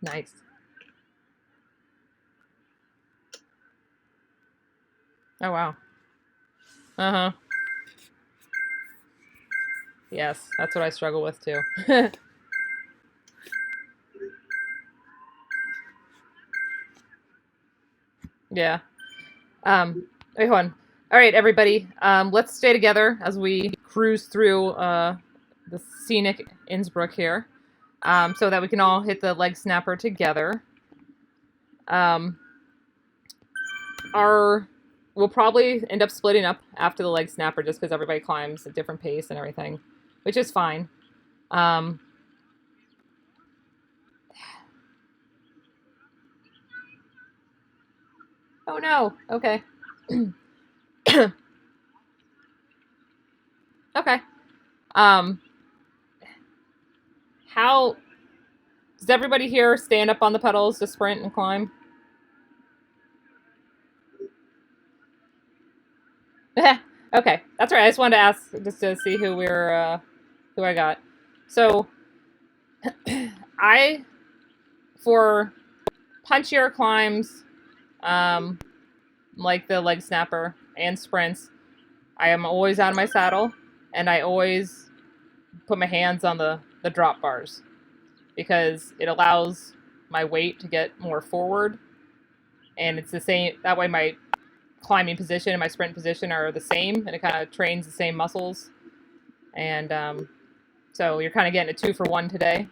Nice. Oh, wow. Uh-huh. Yes, that's what I struggle with, too. Yeah. Wait, hold on. All right, everybody. Let's stay together as we cruise through the scenic Innsbruck here, so that we can all hit the leg snapper together. Um, our We'll probably end up splitting up after the leg snapper just because everybody climbs at different pace and everything, which is fine. Um, oh no. Okay. Okay. Um, how does everybody here stand up on the pedals to sprint and climb? Okay, that's right. I just wanted to ask just to see who I got. So I for punchier climbs, um, like the leg snapper and sprints, I am always out of my saddle, and I always put my hands on the drop bars because it allows my weight to get more forward, and it's the same. That way, my climbing position and my sprint position are the same, and it kind of trains the same muscles. And so you're kind of getting a 2-for-1 today,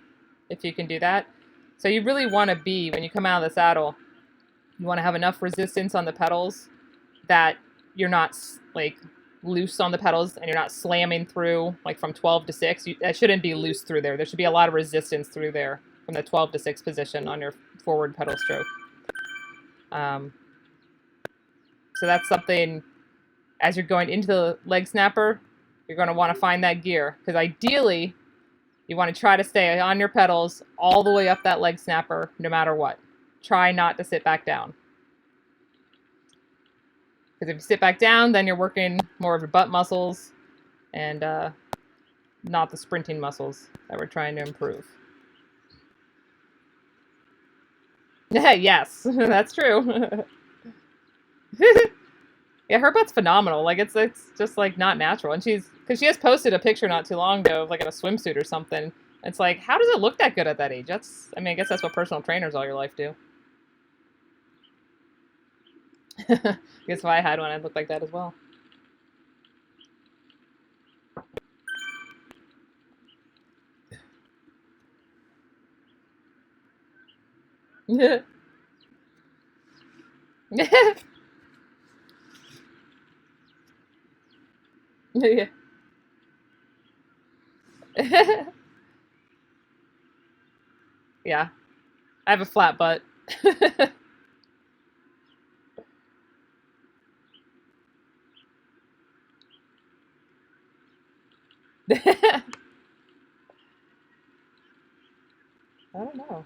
if you can do that. So you really want to be, when you come out of the saddle, you want to have enough resistance on the pedals that you're not like loose on the pedals and you're not slamming through like from 12 to 6. That shouldn't be loose through there. There should be a lot of resistance through there from the 12 to 6 position on your forward pedal stroke. So that's something, as you're going into the leg snapper, you're going to want to find that gear, because ideally you want to try to stay on your pedals all the way up that leg snapper no matter what. Try not to sit back down, because if you sit back down, then you're working more of your butt muscles and not the sprinting muscles that we're trying to improve. Yes, that's true. Yeah, her butt's phenomenal. Like it's just like not natural. And because she has posted a picture not too long ago of like in a swimsuit or something. It's like, how does it look that good at that age? I mean, I guess that's what personal trainers all your life do. I guess if I had one, I'd look like that as well. Yeah. Yeah. Yeah. I have a flat butt. I don't know.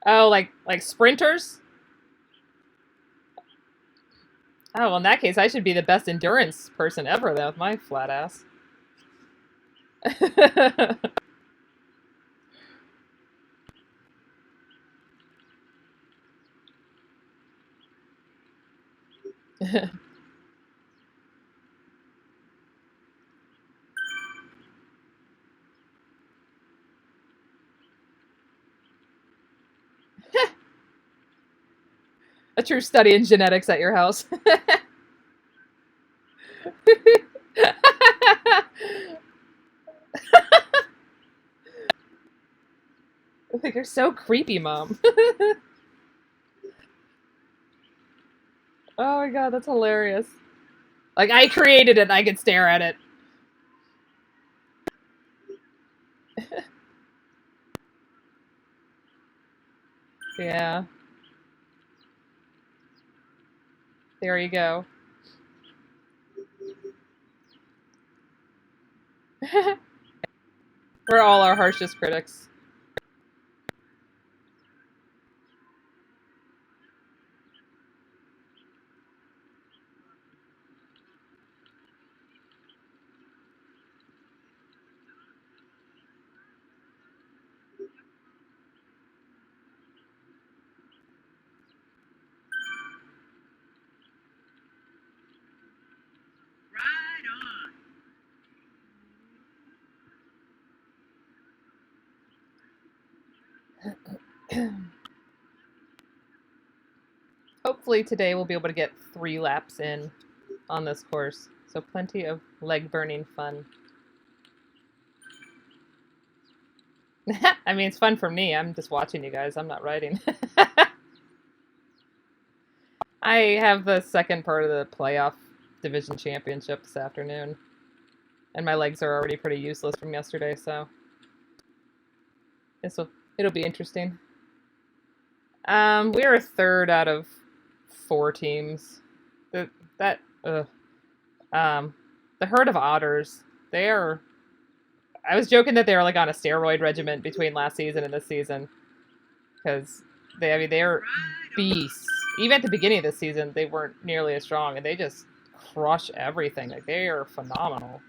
Oh, like sprinters? Oh, well, in that case, I should be the best endurance person ever, then, with my flat ass. A true study in genetics at your house. Like, you're so creepy, Mom. Oh my god, that's hilarious. Like, I created it, I could stare at it. Yeah, there you go. We're all our harshest critics. Hopefully today we'll be able to get 3 laps in on this course. So plenty of leg burning fun. I mean, it's fun for me. I'm just watching you guys. I'm not riding. I have the second part of the playoff division championship this afternoon. And my legs are already pretty useless from yesterday, so it'll be interesting. We are 3rd out of 4 teams. The herd of otters, they are. I was joking that they were like on a steroid regimen between last season and this season, because they're beasts. Even at the beginning of the season, they weren't nearly as strong, and they just crush everything. Like, they are phenomenal.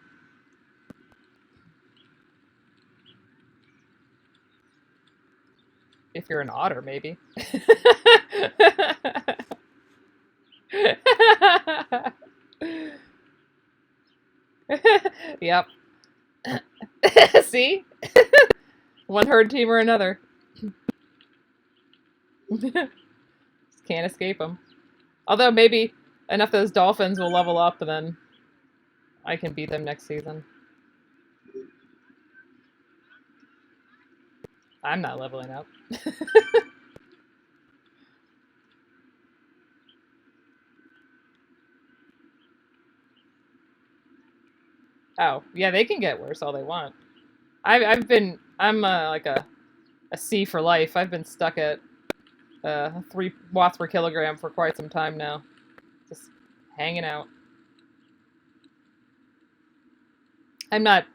If you're an otter, maybe. Yep. See? One herd team or another. Just can't escape them. Although maybe enough of those dolphins will level up and then I can beat them next season. I'm not leveling up. Oh, yeah, they can get worse all they want. I'm like a C for life. I've been stuck at 3 watts per kilogram for quite some time now. Just hanging out. I'm not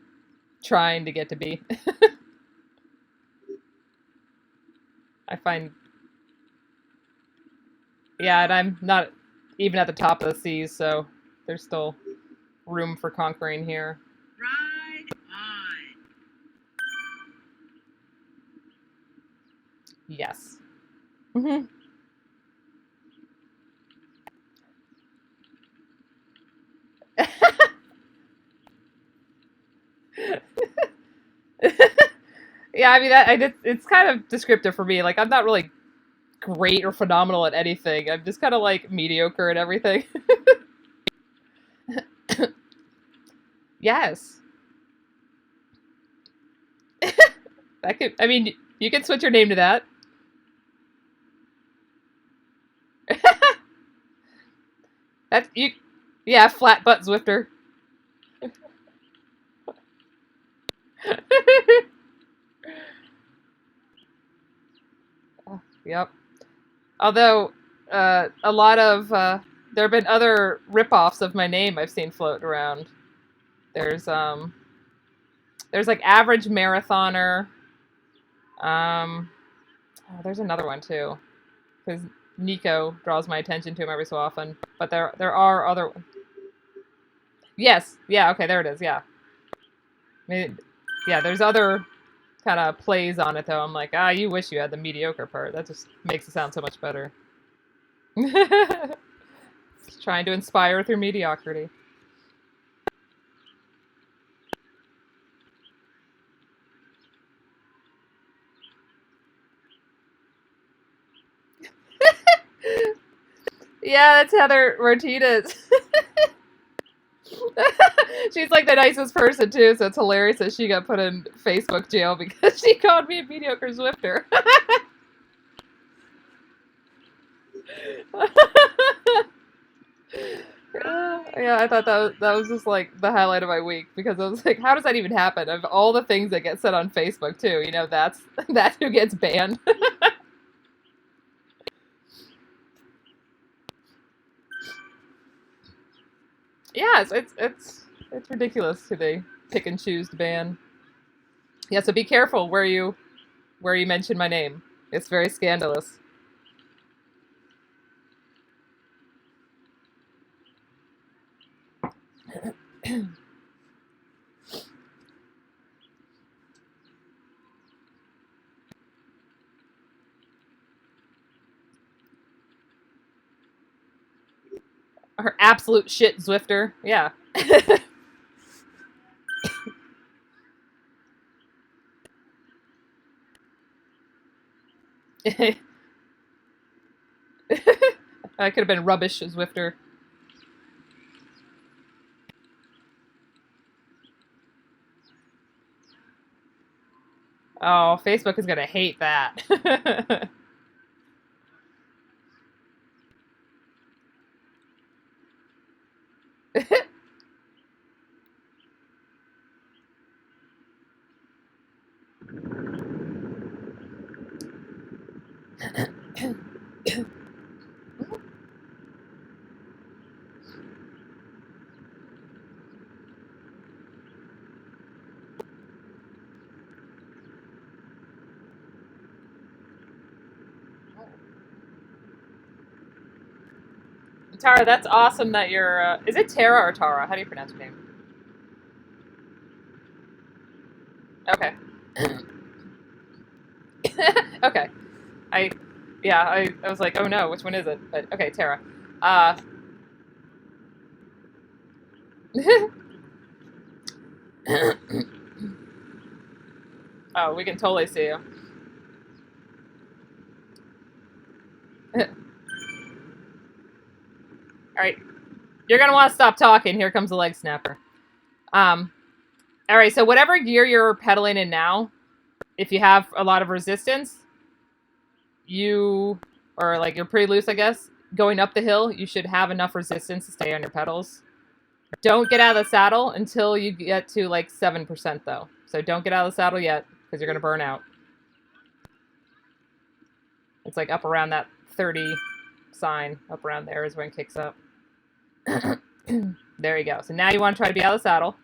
trying to get to B. I find... Yeah, and I'm not even at the top of the C's, so there's still room for conquering here. Ride on. Yes. Mm-hmm. Yeah, I mean, it's kind of descriptive for me. Like, I'm not really great or phenomenal at anything. I'm just kind of, like, mediocre at everything. Yes. That could, I mean, you can switch your name to that. That's, you, yeah, flat butt Zwifter. Yep. Although, a lot of, there have been other ripoffs of my name I've seen floating around. There's like Average Marathoner. Oh, there's another one too, because Nico draws my attention to him every so often. But there are other. Yes. Yeah. Okay. There it is. Yeah. I mean, yeah. There's other kind of plays on it though. I'm like, you wish you had the mediocre part. That just makes it sound so much better. Just trying to inspire through mediocrity. Yeah, that's Heather Martinez. She's like the nicest person too, so it's hilarious that she got put in Facebook jail because she called me a mediocre Zwifter. Yeah, I thought that was just like the highlight of my week because I was like, how does that even happen? Of all the things that get said on Facebook too, that's who gets banned. Yeah, it's ridiculous who they pick and choose to ban. Yeah, so be careful where you mention my name. It's very scandalous. Her absolute shit Zwifter. Yeah. I could have been rubbish Zwifter. Oh, Facebook is gonna hate that. Tara, that's awesome that you're. Is it Tara or Tara? How do you pronounce your name? Okay. Okay. I, yeah, I was like, oh no, which one is it? But okay, Tara. Uh, oh, we can totally see you. All right, you're gonna want to stop talking. Here comes the leg snapper. All right, so whatever gear you're pedaling in now, if you have a lot of resistance, or like you're pretty loose, I guess, going up the hill, you should have enough resistance to stay on your pedals. Don't get out of the saddle until you get to like 7% though. So don't get out of the saddle yet because you're going to burn out. It's like up around that 30 sign. Up around there is when it kicks up. There you go. So now you want to try to be out of the saddle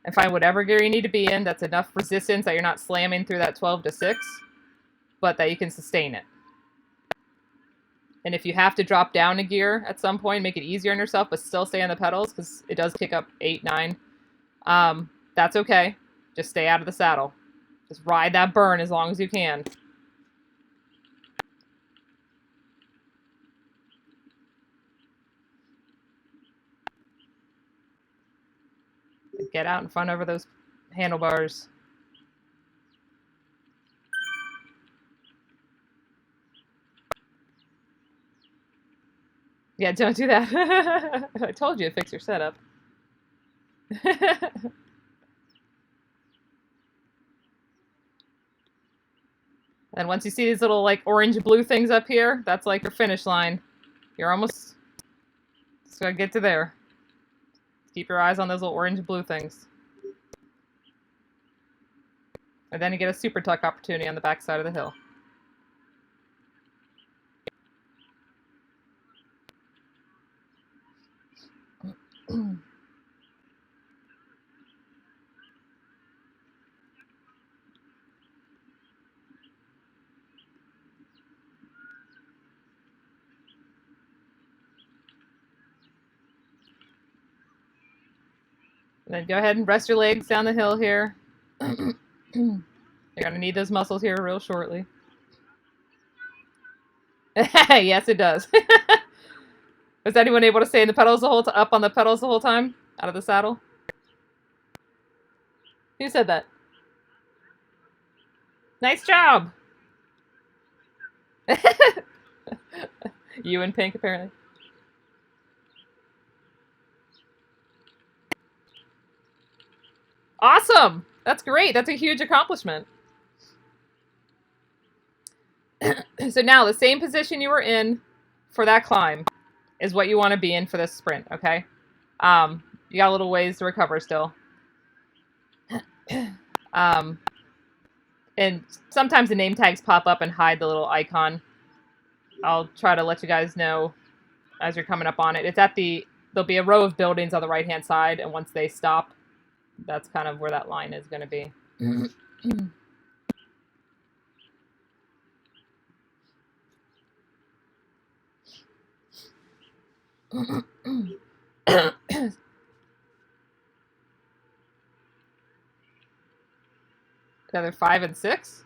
and find whatever gear you need to be in that's enough resistance that you're not slamming through that 12 to 6, but that you can sustain it. And if you have to drop down a gear at some point, make it easier on yourself, but still stay on the pedals because it does kick up 8, 9. That's okay. Just stay out of the saddle. Just ride that burn as long as you can. Get out in front over those handlebars. Yeah, don't do that. I told you to fix your setup. And once you see these little like orange blue things up here, that's like your finish line. You're almost just gonna get to there. Keep your eyes on those little orange blue things. And then you get a super tuck opportunity on the back side of the hill. Then go ahead and rest your legs down the hill here. You're going to need those muscles here real shortly. Yes, it does. Was anyone able to stay in the pedals up on the pedals the whole time? Out of the saddle? Who said that? Nice job! You and Pink, apparently. Awesome! That's great. That's a huge accomplishment. So now, the same position you were in for that climb is what you want to be in for this sprint, okay? You got a little ways to recover still. And sometimes the name tags pop up and hide the little icon. I'll try to let you guys know as you're coming up on it. It's at there'll be a row of buildings on the right-hand side, and once they stop, that's kind of where that line is going to be. Another 5 and 6?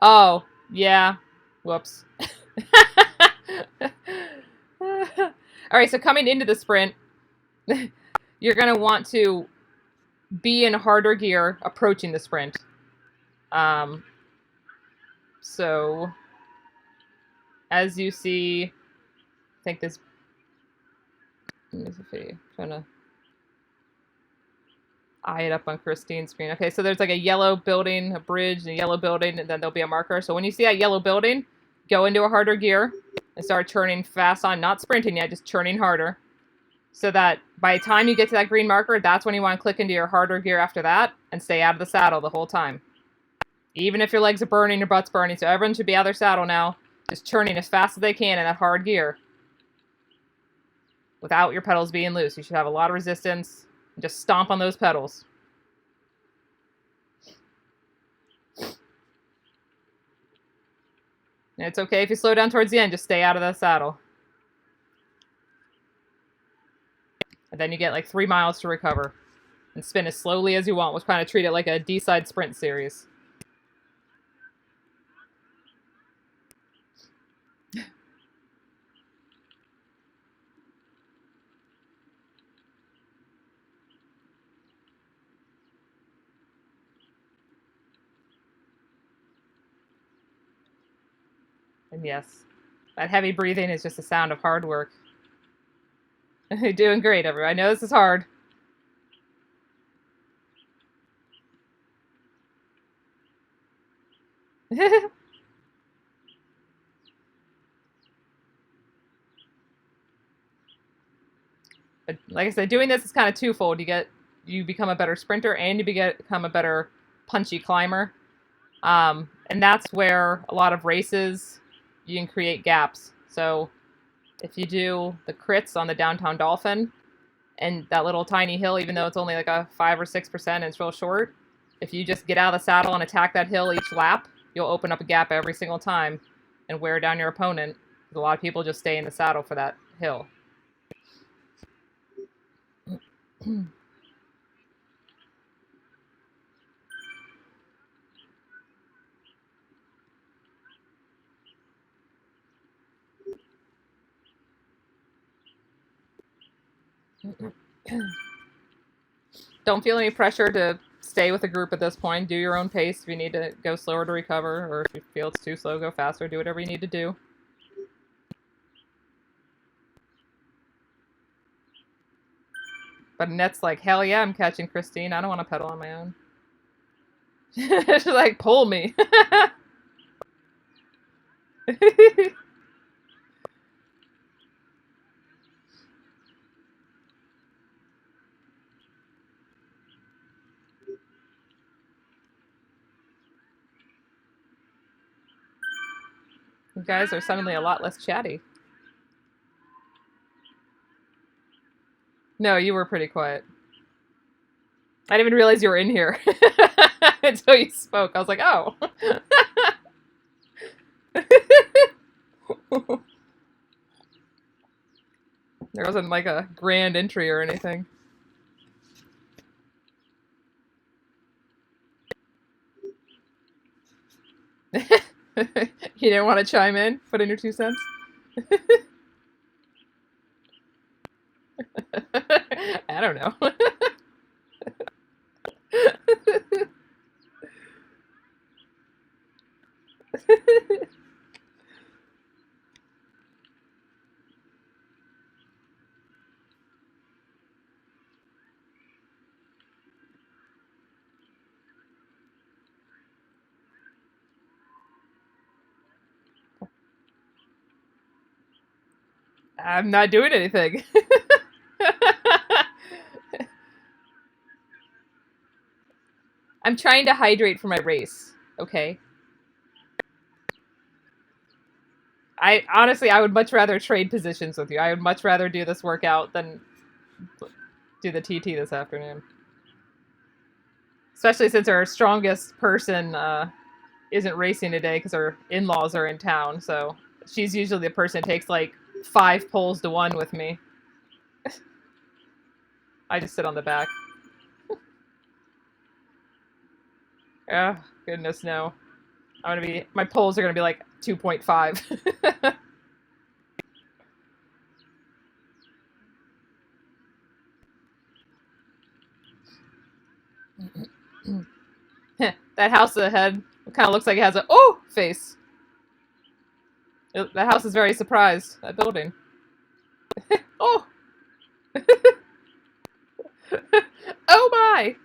Oh, yeah. Whoops. All right, so coming into the sprint, you're going to want to be in harder gear approaching the sprint. So, as you see, I think this. Let me see. I'm trying to eye it up on Christine's screen. Okay, so there's like a yellow building, a bridge, and a yellow building, and then there'll be a marker. So when you see that yellow building, go into a harder gear and start churning fast on, not sprinting yet, just churning harder. So that by the time you get to that green marker, that's when you want to click into your harder gear after that and stay out of the saddle the whole time. Even if your legs are burning, your butt's burning, so everyone should be out of their saddle now, just churning as fast as they can in that hard gear without your pedals being loose. You should have a lot of resistance. And just stomp on those pedals. And it's okay if you slow down towards the end, just stay out of the saddle. And then you get like 3 miles to recover. And spin as slowly as you want. We'll kind of treat it like a D-side sprint series. And yes, that heavy breathing is just a sound of hard work. You're doing great, everyone. I know this is hard. But like I said, doing this is kind of twofold. You become a better sprinter and you become a better punchy climber. And that's where a lot of races you can create gaps. So if you do the crits on the Downtown Dolphin and that little tiny hill, even though it's only like a 5 or 6% and it's real short, if you just get out of the saddle and attack that hill each lap, you'll open up a gap every single time and wear down your opponent. A lot of people just stay in the saddle for that hill. Don't feel any pressure to stay with a group at this point. Do your own pace. If you need to go slower to recover, or if you feel it's too slow, go faster. Do whatever you need to do. But Annette's like, hell yeah, I'm catching Christine. I don't want to pedal on my own. She's like, pull me. You guys are suddenly a lot less chatty. No, you were pretty quiet. I didn't even realize you were in here until you spoke. I was like, oh. There wasn't like a grand entry or anything. You didn't want to chime in? Put in your 2 cents? I don't know. I'm not doing anything. I'm trying to hydrate for my race, okay? Honestly, I would much rather trade positions with you. I would much rather do this workout than do the TT this afternoon. Especially since our strongest person isn't racing today because her in-laws are in town, so she's usually the person that takes like 5 pulls to 1 with me. I just sit on the back. Oh, goodness, no. My pulls are gonna be like 2.5. That house ahead kind of looks like it has a oh face. The house is very surprised. That building. Oh! Oh my!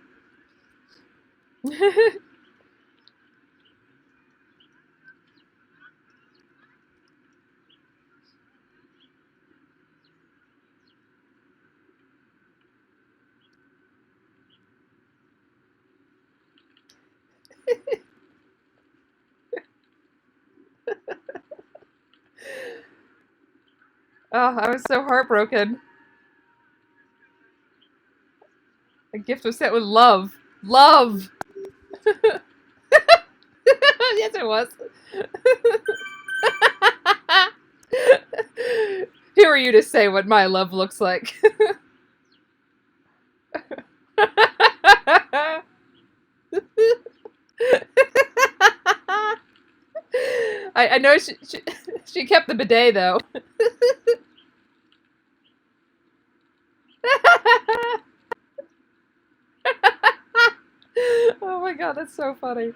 Oh, I was so heartbroken. The gift was sent with love. Love! Yes, it was. Who are you to say what my love looks like? I know she kept the bidet though. Oh my god, that's so funny.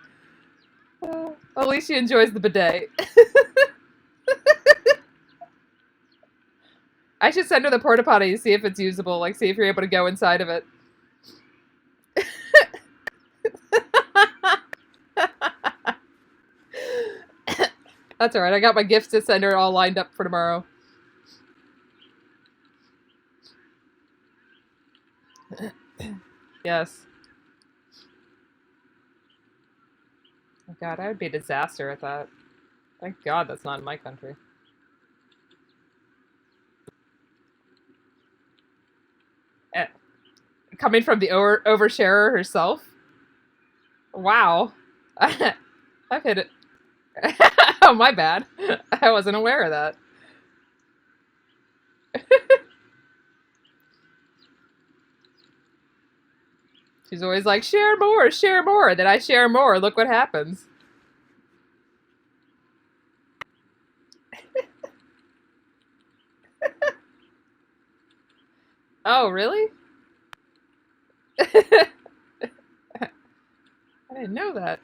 At least she enjoys the bidet. I should send her the porta potty to see if it's usable. Like, see if you're able to go inside of it. That's alright. I got my gifts to send her all lined up for tomorrow. Yes. Oh god, I would be a disaster at that. Thank god that's not in my country. Eh, coming from the oversharer herself? Wow. I've hit it. Oh, my bad. I wasn't aware of that. She's always like, share more, share more. Then I share more. Look what happens. Oh, really? I didn't know that.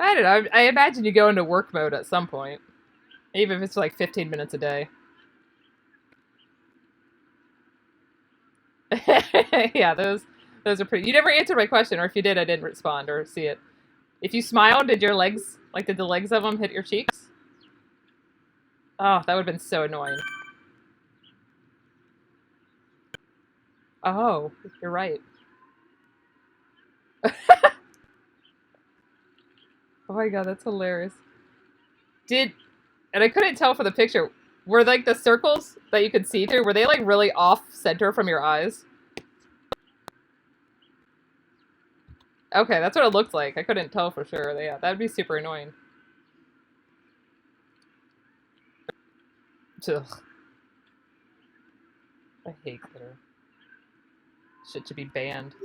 I don't know. I imagine you go into work mode at some point. Even if it's like 15 minutes a day. Yeah, those are pretty. You never answered my question, or if you did, I didn't respond or see it. If you smiled, did your legs, like, did the legs of them hit your cheeks? Oh, that would have been so annoying. Oh, you're right. Oh my god, that's hilarious. Did, and I couldn't tell from the picture, were like the circles that you could see through, were they like really off center from your eyes? Okay, that's what it looked like. I couldn't tell for sure. Yeah, that'd be super annoying. Ugh. I hate glitter. Shit should be banned.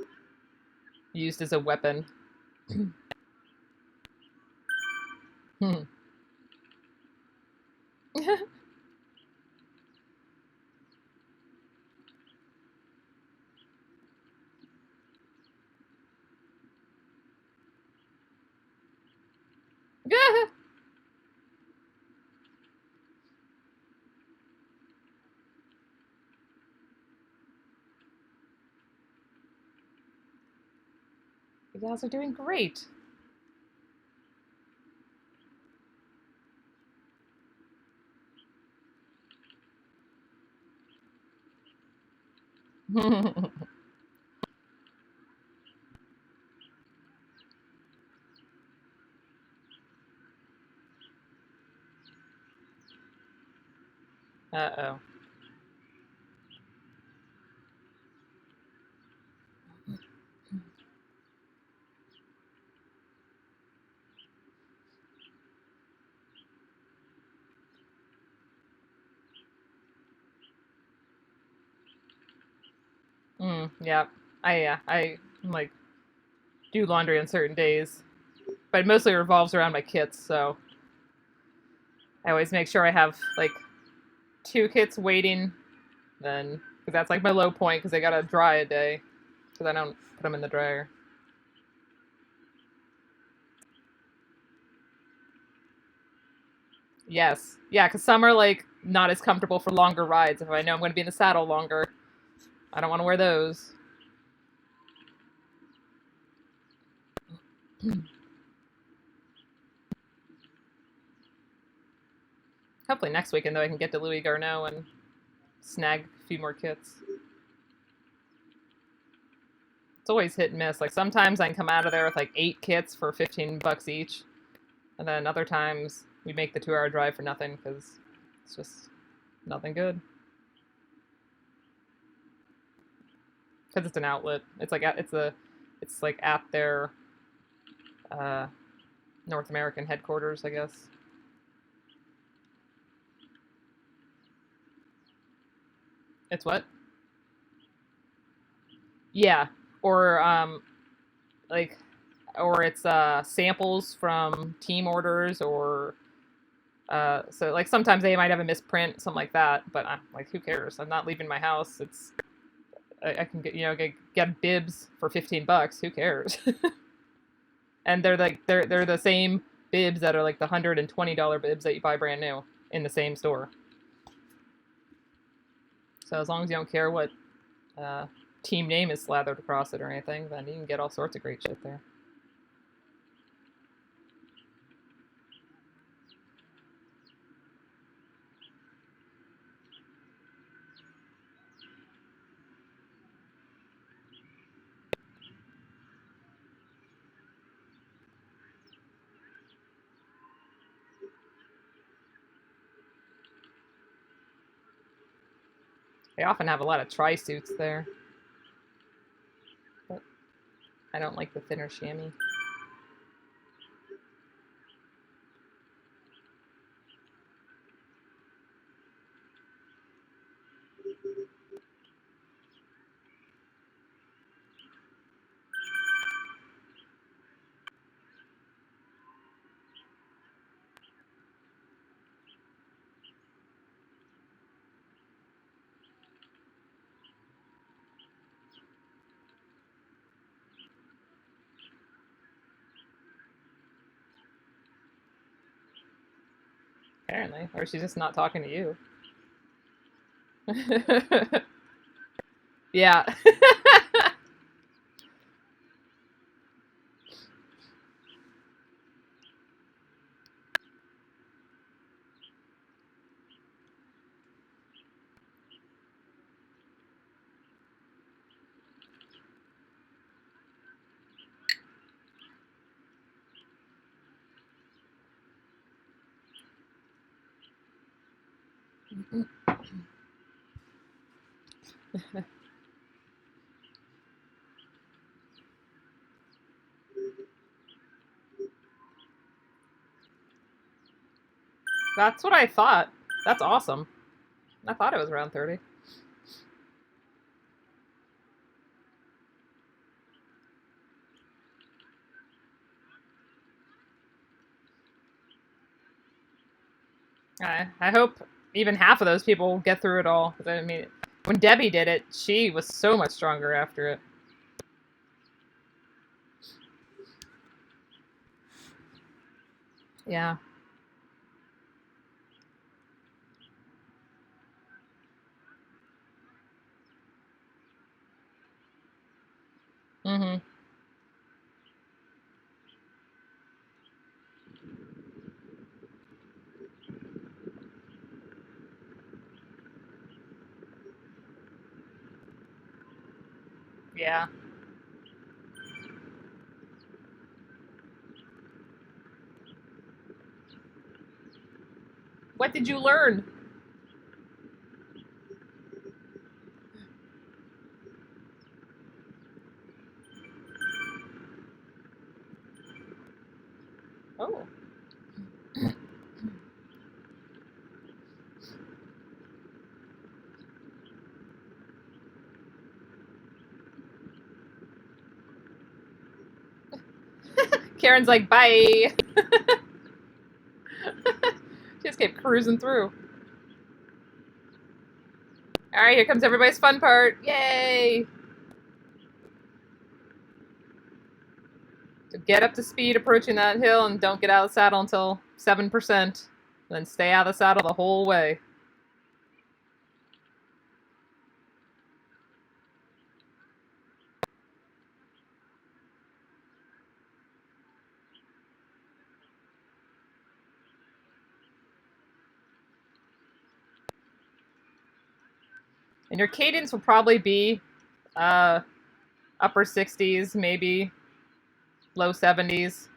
Used as a weapon. You guys are doing great. Uh-oh. Yeah. I like do laundry on certain days, but it mostly revolves around my kits. So I always make sure I have like 2 kits waiting, then because that's like my low point because they gotta dry a day because I don't put them in the dryer. Yes, yeah, because some are like not as comfortable for longer rides. If I know I'm going to be in the saddle longer, I don't want to wear those. Hopefully next weekend though I can get to Louis Garneau and snag a few more kits. It's always hit and miss. Like sometimes I can come out of there with like 8 kits for $15 each, and then other times we make the 2-hour drive for nothing because it's just nothing good. Because it's an outlet. It's like it's like at their uh, North American headquarters, I guess. It's what? Yeah, or like, or it's samples from team orders, or so like sometimes they might have a misprint, something like that. But I'm like, who cares? I'm not leaving my house. I can get get bibs for $15. Who cares? And they're like they're the same bibs that are like the $120 bibs that you buy brand new in the same store. So as long as you don't care what team name is slathered across it or anything, then you can get all sorts of great shit there. They often have a lot of tri-suits there, but I don't like the thinner chamois. Apparently, or she's just not talking to you. Yeah. That's what I thought. That's awesome. I thought it was around 30. I hope even half of those people get through it all. I mean, when Debbie did it, she was so much stronger after it. Yeah. Mhm. Yeah. What did you learn? Oh. Karen's like, bye. She just kept cruising through. All right, here comes everybody's fun part. Yay! So get up to speed approaching that hill and don't get out of the saddle until 7%. Then stay out of the saddle the whole way. And your cadence will probably be upper 60s, maybe low 70s.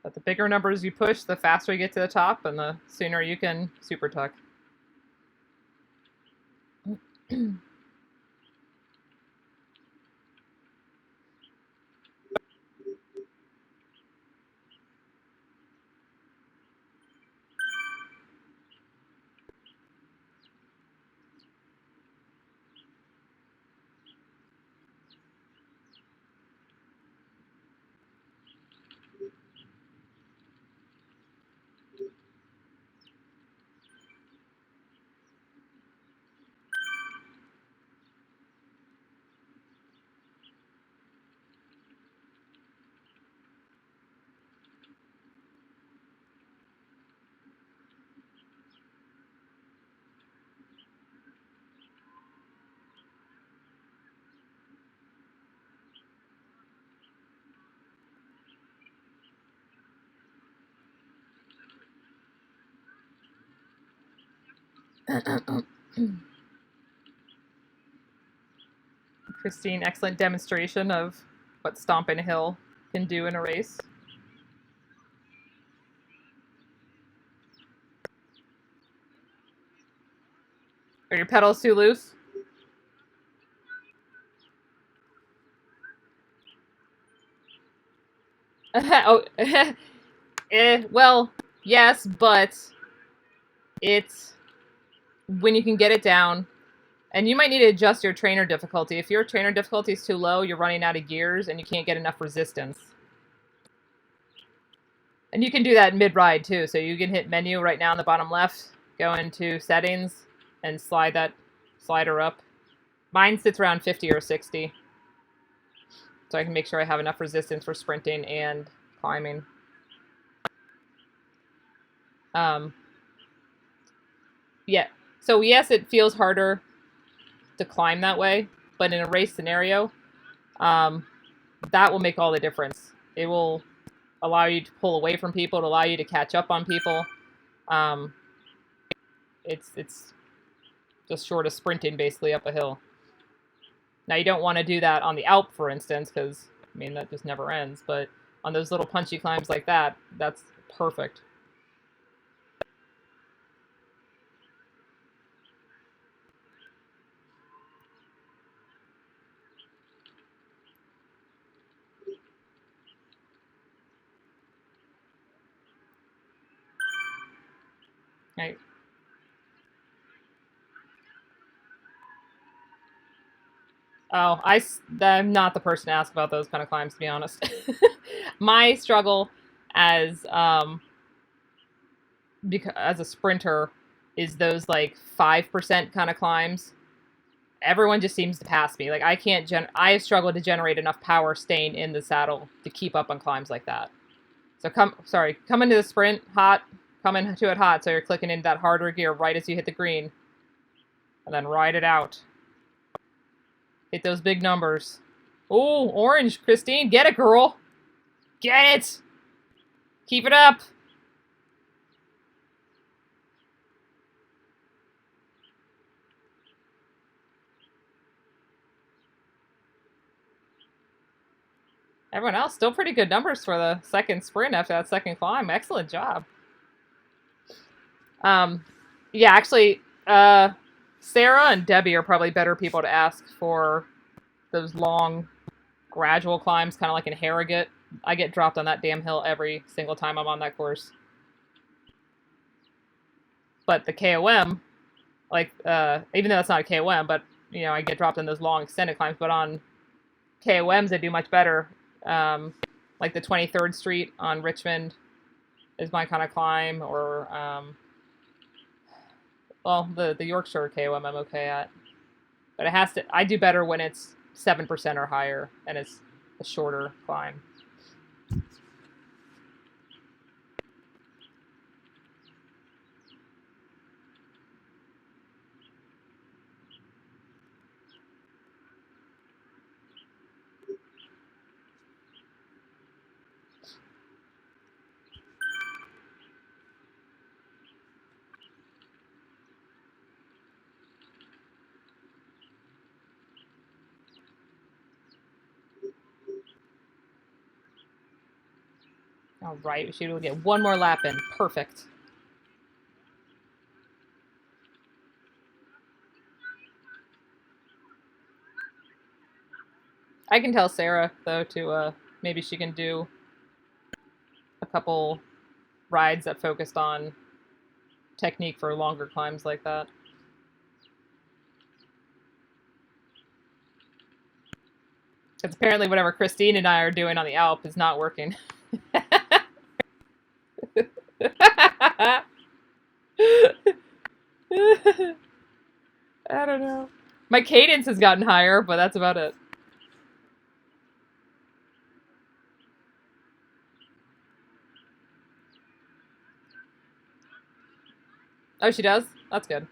But the bigger numbers you push, the faster you get to the top and the sooner you can super tuck. Christine, excellent demonstration of what stomping a hill can do in a race. Are your pedals too loose? Oh, well, yes, but it's when you can get it down. And you might need to adjust your trainer difficulty. If your trainer difficulty is too low, you're running out of gears and you can't get enough resistance. And you can do that mid-ride too. So you can hit menu right now in the bottom left, go into settings, and slide that slider up. Mine sits around 50 or 60. So I can make sure I have enough resistance for sprinting and climbing. Yeah. So yes, it feels harder to climb that way, but in a race scenario, that will make all the difference. It will allow you to pull away from people, to allow you to catch up on people. It's just short of sprinting basically up a hill. Now you don't want to do that on the Alp, for instance, because I mean that just never ends. But on those little punchy climbs like that, that's perfect. Right. Oh, I'm not the person to ask about those kind of climbs, to be honest. My struggle as as a sprinter is those like 5% kind of climbs. Everyone just seems to pass me. Like I can't I struggle to generate enough power staying in the saddle to keep up on climbs like that. So come into the sprint hot, come into it hot, so you're clicking into that harder gear right as you hit the green. And then ride it out. Hit those big numbers. Oh, orange, Christine, get it, girl. Get it. Keep it up. Everyone else, still pretty good numbers for the second sprint after that second climb. Excellent job. Yeah, actually, Sarah and Debbie are probably better people to ask for those long, gradual climbs, kind of like in Harrogate. I get dropped on that damn hill every single time I'm on that course. But the KOM, like, even though it's not a KOM, but I get dropped in those long extended climbs, but on KOMs I do much better. Like the 23rd Street on Richmond is my kind of climb, or well, the Yorkshire KOM I'm okay at, but it has to. I do better when it's 7% or higher, and it's a shorter climb. All right, we should be able to get one more lap in. Perfect. I can tell Sarah, though, to maybe she can do a couple rides that focused on technique for longer climbs like that. Because apparently whatever Christine and I are doing on the Alp is not working. I don't know. My cadence has gotten higher, but that's about it. Oh, she does? That's good.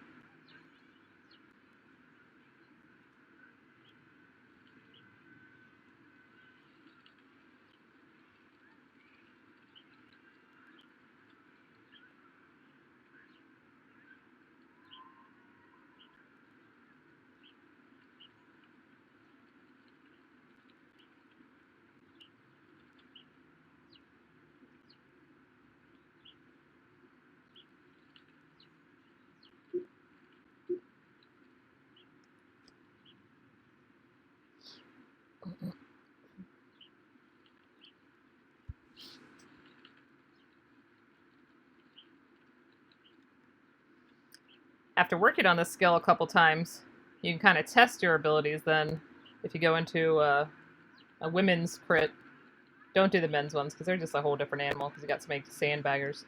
After working on this skill a couple times, you can kind of test your abilities then. If you go into a women's crit, don't do the men's ones because they're just a whole different animal because you got so many sandbaggers.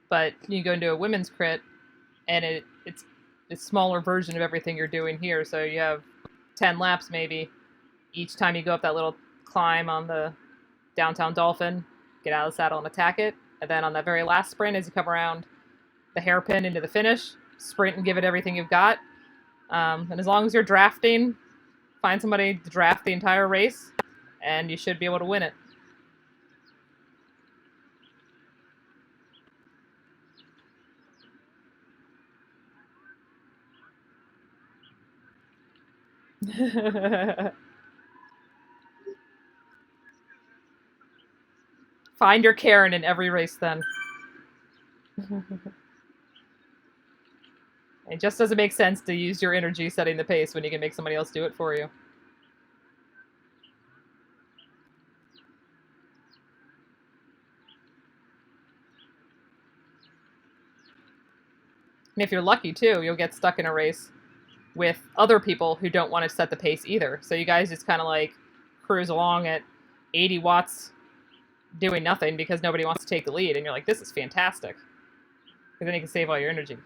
But you go into a women's crit, and it's a smaller version of everything you're doing here. So you have 10 laps maybe. Each time you go up that little climb on the downtown Dolphin, get out of the saddle and attack it. And then on that very last sprint, as you come around the hairpin into the finish, sprint and give it everything you've got. And as long as you're drafting, find somebody to draft the entire race, and you should be able to win it. Find your Karen in every race then. It just doesn't make sense to use your energy setting the pace when you can make somebody else do it for you. And if you're lucky too, you'll get stuck in a race with other people who don't want to set the pace either. So you guys just kind of like cruise along at 80 watts doing nothing because nobody wants to take the lead. And you're like, this is fantastic. Because then you can save all your energy.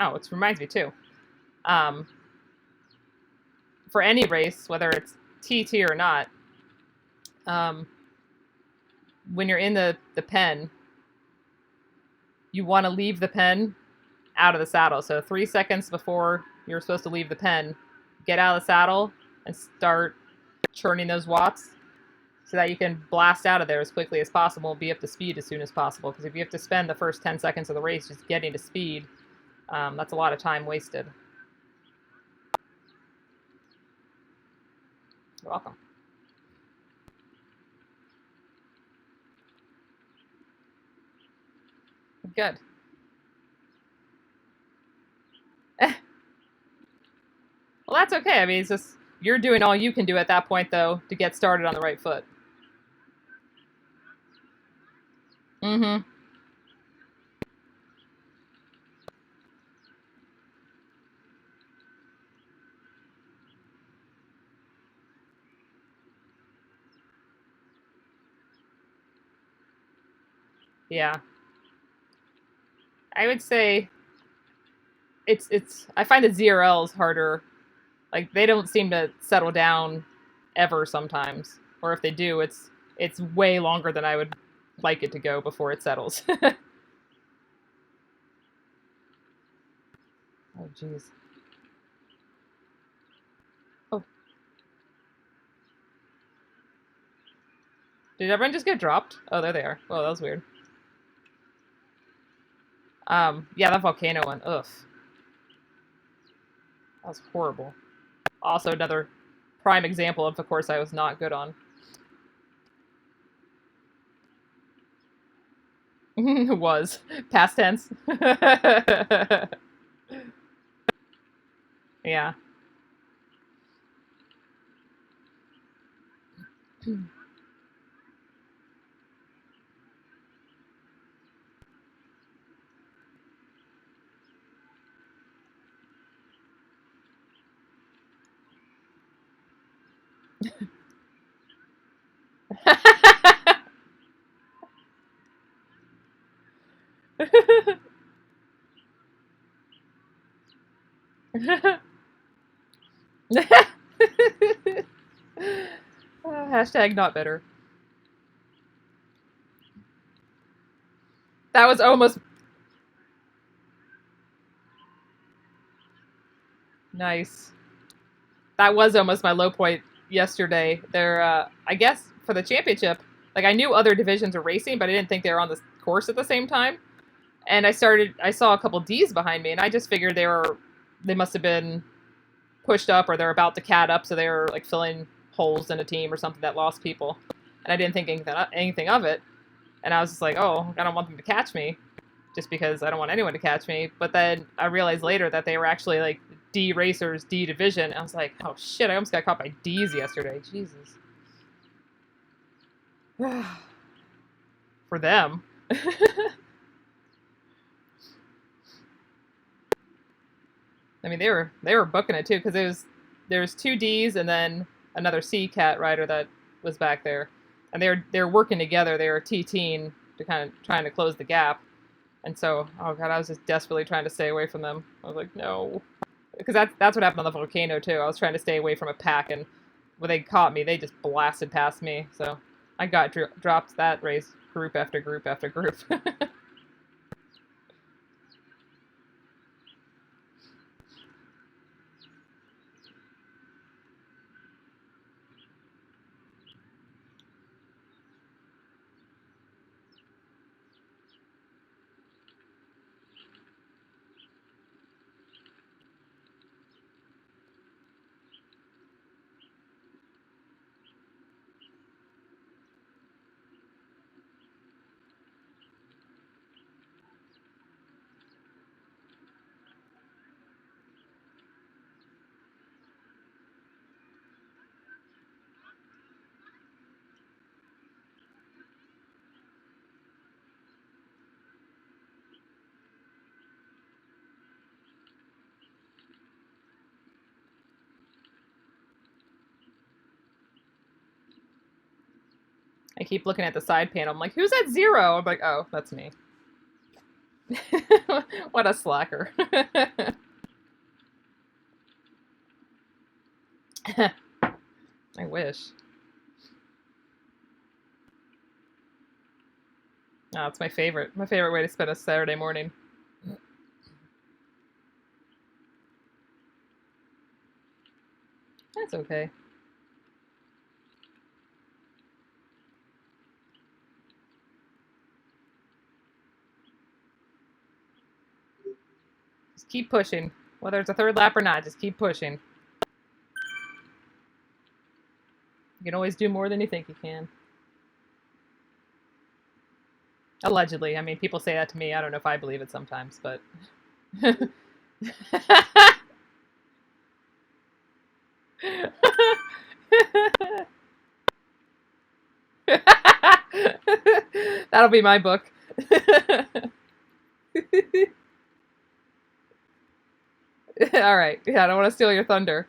Oh, it reminds me too. For any race, whether it's TT or not, when you're in the pen, you want to leave the pen out of the saddle. So 3 seconds before you're supposed to leave the pen, get out of the saddle and start churning those watts so that you can blast out of there as quickly as possible and be up to speed as soon as possible. Because if you have to spend the first 10 seconds of the race just getting to speed, that's a lot of time wasted. You're welcome. Good. Well, that's okay. I mean, it's just you're doing all you can do at that point, though, to get started on the right foot. Mm-hmm. Yeah. I would say it's I find the ZRLs harder. Like they don't seem to settle down ever sometimes. Or if they do, it's way longer than I would like it to go before it settles. Oh jeez. Oh, did everyone just get dropped? Oh, there they are. Oh, that was weird. Yeah, that volcano one. Ugh, that was horrible. Also, another prime example of the course I was not good on. Was past tense. Yeah. Hashtag not better. That was almost nice. That was almost my low point yesterday. There, I guess for the championship, like I knew other divisions were racing, but I didn't think they were on the course at the same time. And I saw a couple D's behind me, and I just figured they must have been pushed up or they're about to cat up, so they were like filling holes in a team or something that lost people. And I didn't think anything of it. And I was just like, oh, I don't want them to catch me, just because I don't want anyone to catch me. But then I realized later that they were actually like D racers, D division. And I was like, oh shit, I almost got caught by D's yesterday. Jesus. For them. I mean, they were booking it too because there was two D's and then another C cat rider that was back there, and they were working together. They were T-teen to kind of trying to close the gap, and so oh god, I was just desperately trying to stay away from them. I was like, no, because that's what happened on the volcano too. I was trying to stay away from a pack, and when they caught me, they just blasted past me. So I got dropped that race group after group after group. I keep looking at the side panel. I'm like, who's at zero? I'm like, oh, that's me. What a slacker. I wish. Oh, it's my favorite. My favorite way to spend a Saturday morning. That's okay. Just keep pushing. Whether it's a third lap or not, just keep pushing. You can always do more than you think you can. Allegedly. I mean, people say that to me. I don't know if I believe it sometimes, but. That'll be my book. All right. Yeah, I don't want to steal your thunder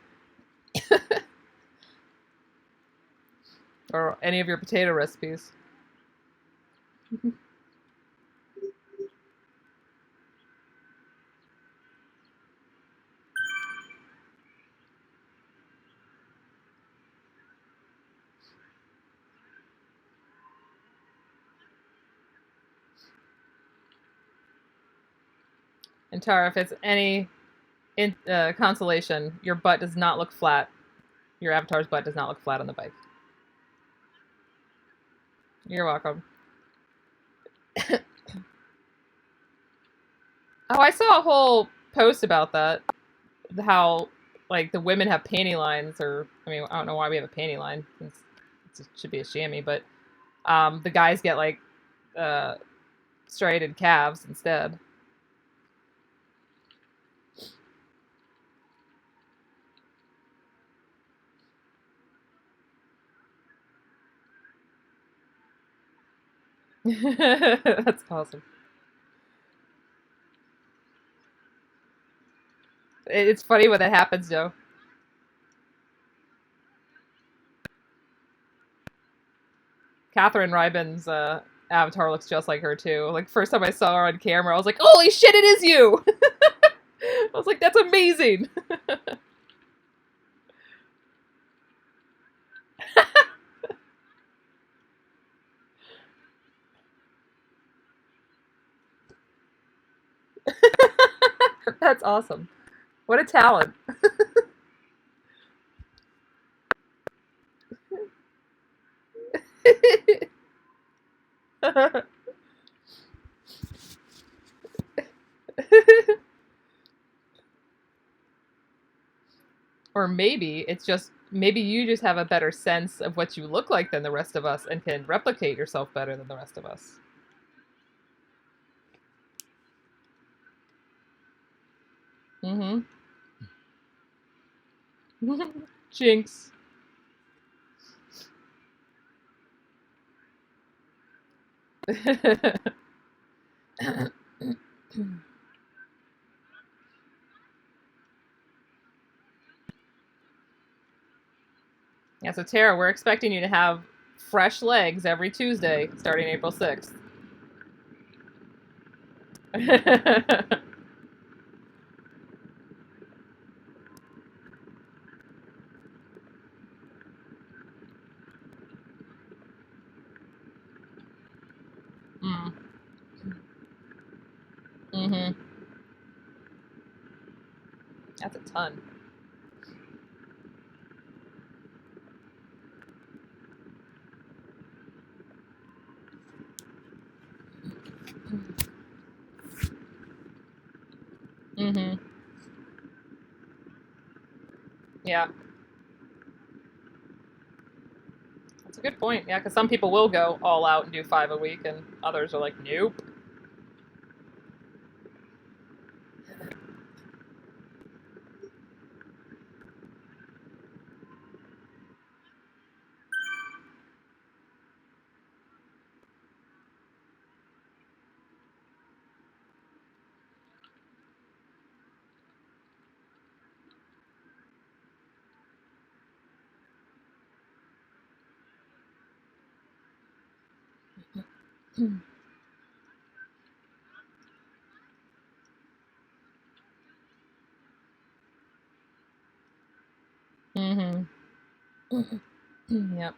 or any of your potato recipes. And Tara, if it's any consolation, your butt does not look flat. Your avatar's butt does not look flat on the bike. You're welcome. Oh, I saw a whole post about that. How, like, the women have panty lines, or, I mean, I don't know why we have a panty line. It should be a chamois, but the guys get, like, uh, striated calves instead. That's awesome. It's funny when that happens, though. Catherine Rybin's avatar looks just like her too. Like first time I saw her on camera, I was like, "Holy shit, it is you!" I was like, "That's amazing." That's awesome. What a talent. Or maybe it's just maybe you just have a better sense of what you look like than the rest of us and can replicate yourself better than the rest of us. Mm-hmm. Jinx. Yeah, so Tara, we're expecting you to have fresh legs every Tuesday starting April 6th. Mm. Mm-hmm. That's a ton. Mm-hmm. Yeah, that's a good point. Yeah, because some people will go all out and do 5 a week, and others are like, nope. Mm-hmm. Yep.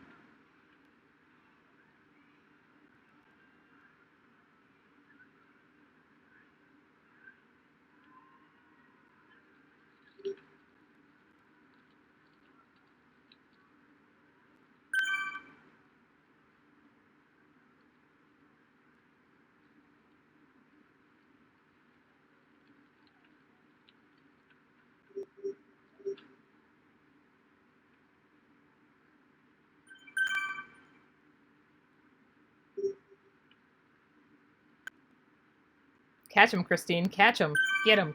Catch him, Christine. Catch him. Get him.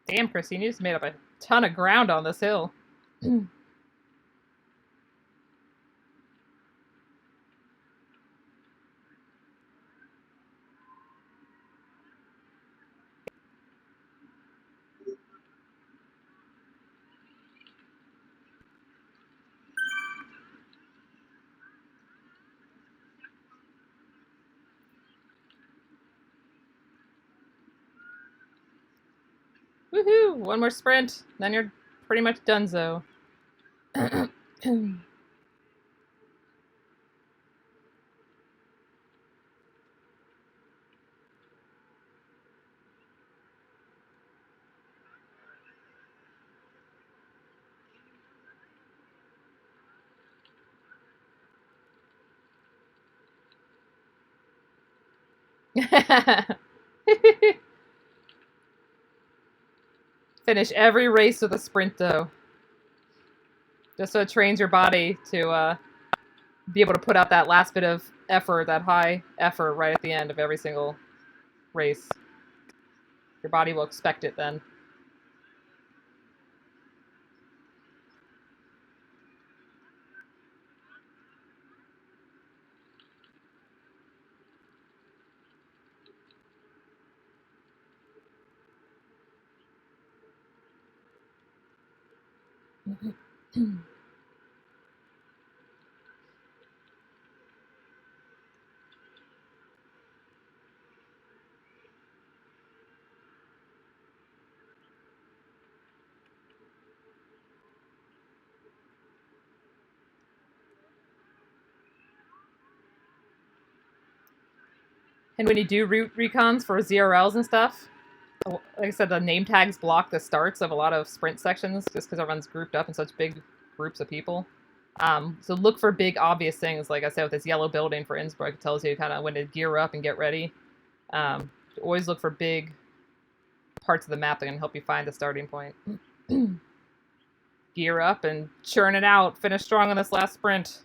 Damn, Christine, you just made up a ton of ground on this hill. Woohoo! One more sprint, then you're pretty much donezo. Finish every race with a sprint, though. Just so it trains your body to be able to put out that last bit of effort, that high effort right at the end of every single race. Your body will expect it then. And when you do route recons for ZRLs and stuff, like I said, the name tags block the starts of a lot of sprint sections just because everyone's grouped up in such big groups of people. So look for big, obvious things. Like I said, with this yellow building for Innsbruck, it tells you kind of when to gear up and get ready. Always look for big parts of the map that can help you find the starting point. Gear up and churn it out. Finish strong on this last sprint.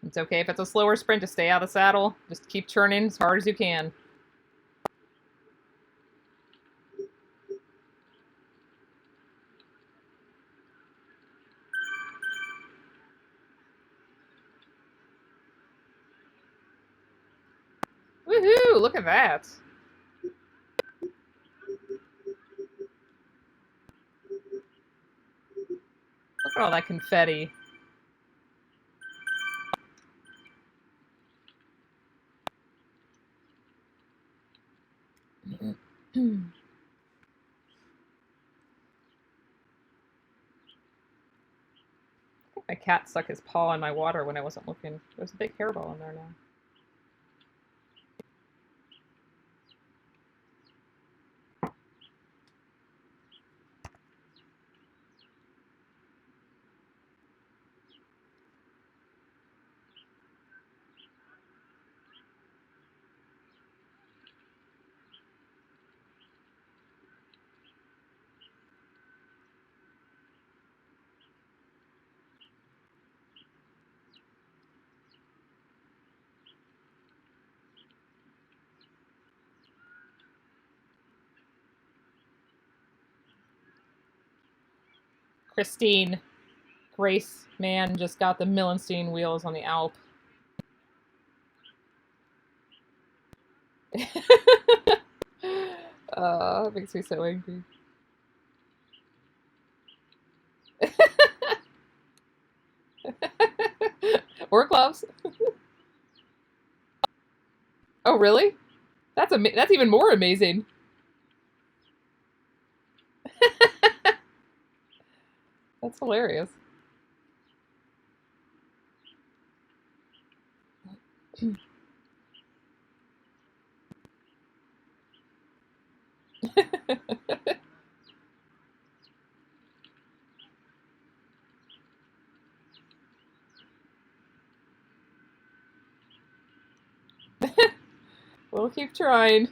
It's okay if it's a slower sprint to stay out of the saddle. Just keep churning as hard as you can. Woohoo! Look at that. Look at all that confetti. My cat stuck his paw in my water when I wasn't looking. There's a big hairball in there now. Christine, Grace, man, just got the Millenstein wheels on the Alp. It makes me so angry. Or gloves. Oh, really? That's even more amazing. That's hilarious. We'll keep trying.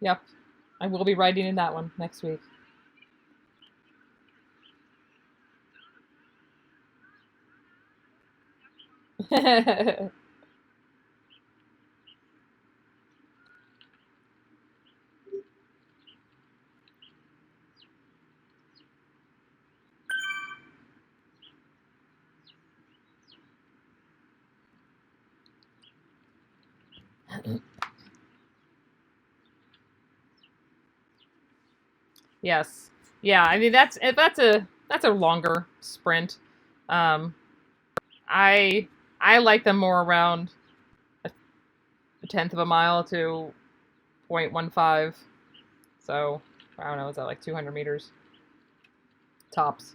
Yep. I will be riding in that one next week. Yes. Yeah, I mean that's a longer sprint. Um, I like them more around a tenth of a mile to 0.15. So I don't know, is that like 200 meters tops?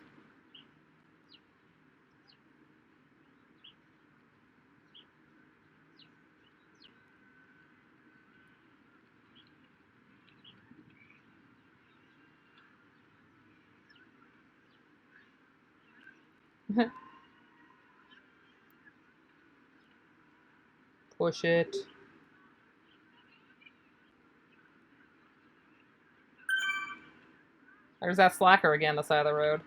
Push it. There's that slacker again, the side of the road.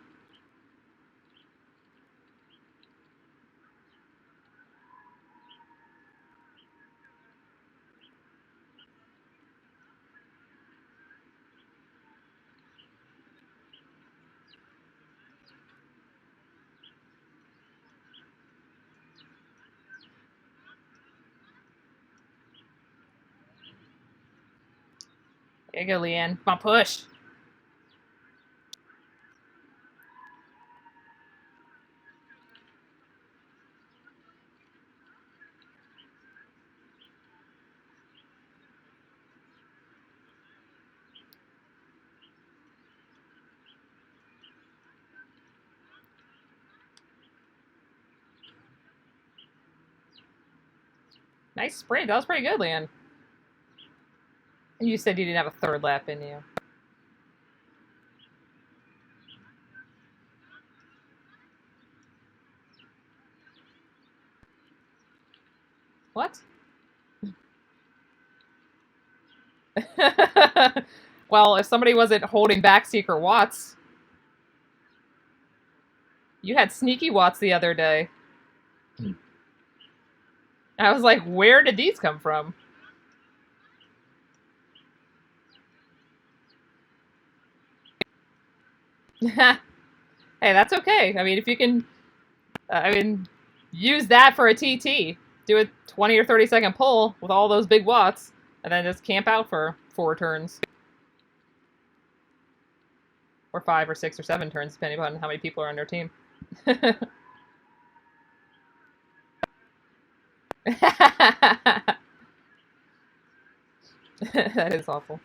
There you go, Leanne. Come on, push. Nice sprint. That was pretty good, Leanne. And you said you didn't have a third lap in you. What? Well, if somebody wasn't holding back Secret Watts, you had Sneaky Watts the other day. I was like, where did these come from? Hey, that's okay. I mean, if you can, use that for a TT. Do a 20 or 30-second pull with all those big watts, and then just camp out for 4 turns. Or 5 or 6 or 7 turns, depending on how many people are on your team. That is awful.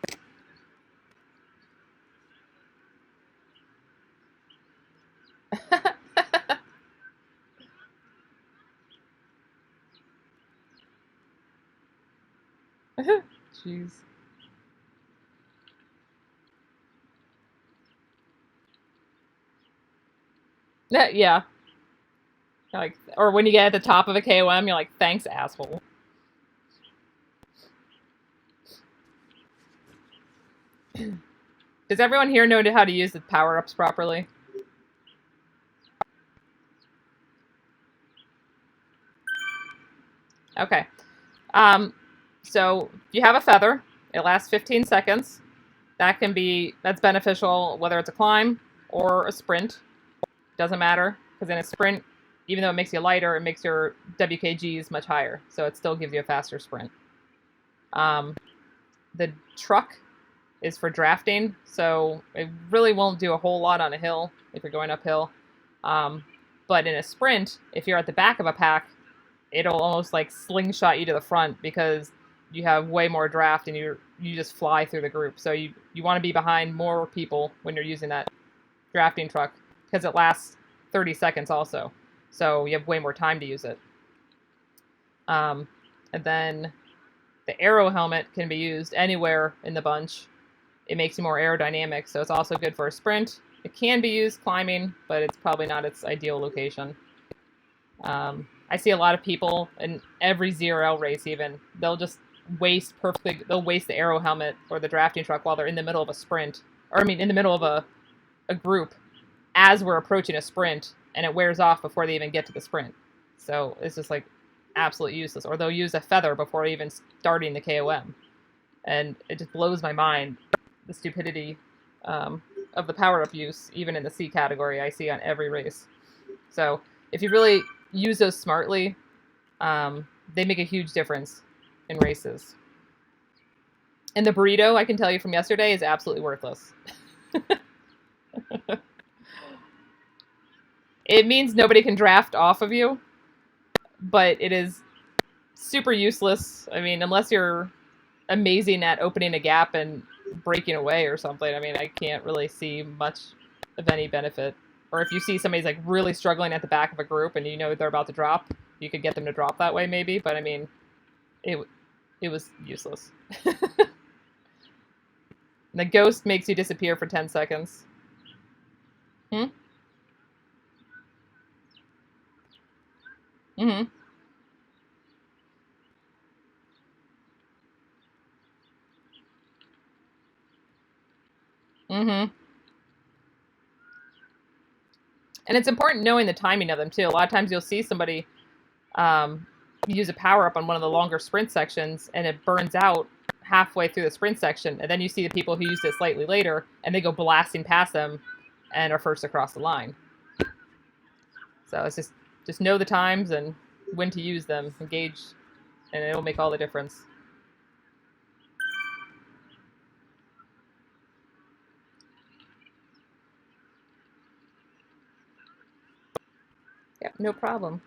Jeez. Yeah. Like, or when you get at the top of a KOM, you're like, thanks, asshole. Does everyone here know how to use the power-ups properly? Okay. So if you have a feather, it lasts 15 seconds. That's beneficial whether it's a climb or a sprint. Doesn't matter, because in a sprint, even though it makes you lighter, it makes your WKGs much higher. So it still gives you a faster sprint. The truck is for drafting, so it really won't do a whole lot on a hill if you're going uphill. But in a sprint, if you're at the back of a pack, it'll almost like slingshot you to the front because you have way more draft and you just fly through the group. So you want to be behind more people when you're using that drafting truck because it lasts 30 seconds also. So you have way more time to use it. And then the arrow helmet can be used anywhere in the bunch. It makes you more aerodynamic, so it's also good for a sprint. It can be used climbing, but it's probably not its ideal location. I see a lot of people in every ZRL race even, they'll just waste perfectly. They'll waste the aero helmet or the drafting truck while they're in the middle of a sprint, or I mean, in the middle of a group as we're approaching a sprint, and it wears off before they even get to the sprint. So it's just like absolutely useless. Or they'll use a feather before even starting the KOM, and it just blows my mind the stupidity of the power up use, even in the C category. I see on every race. So if you really use those smartly, they make a huge difference in races. And the burrito, I can tell you from yesterday, is absolutely worthless. It means nobody can draft off of you, but it is super useless. I mean, unless you're amazing at opening a gap and breaking away or something, I mean, I can't really see much of any benefit. Or if you see somebody's like really struggling at the back of a group and you know they're about to drop, you could get them to drop that way maybe, but I mean, it was useless. The ghost makes you disappear for 10 seconds. Hmm? Mm-hmm. Mm-hmm. And it's important knowing the timing of them too. A lot of times you'll see somebody use a power up on one of the longer sprint sections and it burns out halfway through the sprint section, and then you see the people who used it slightly later and they go blasting past them and are first across the line. So it's just know the times and when to use them, engage, and it'll make all the difference. Yep, no problem.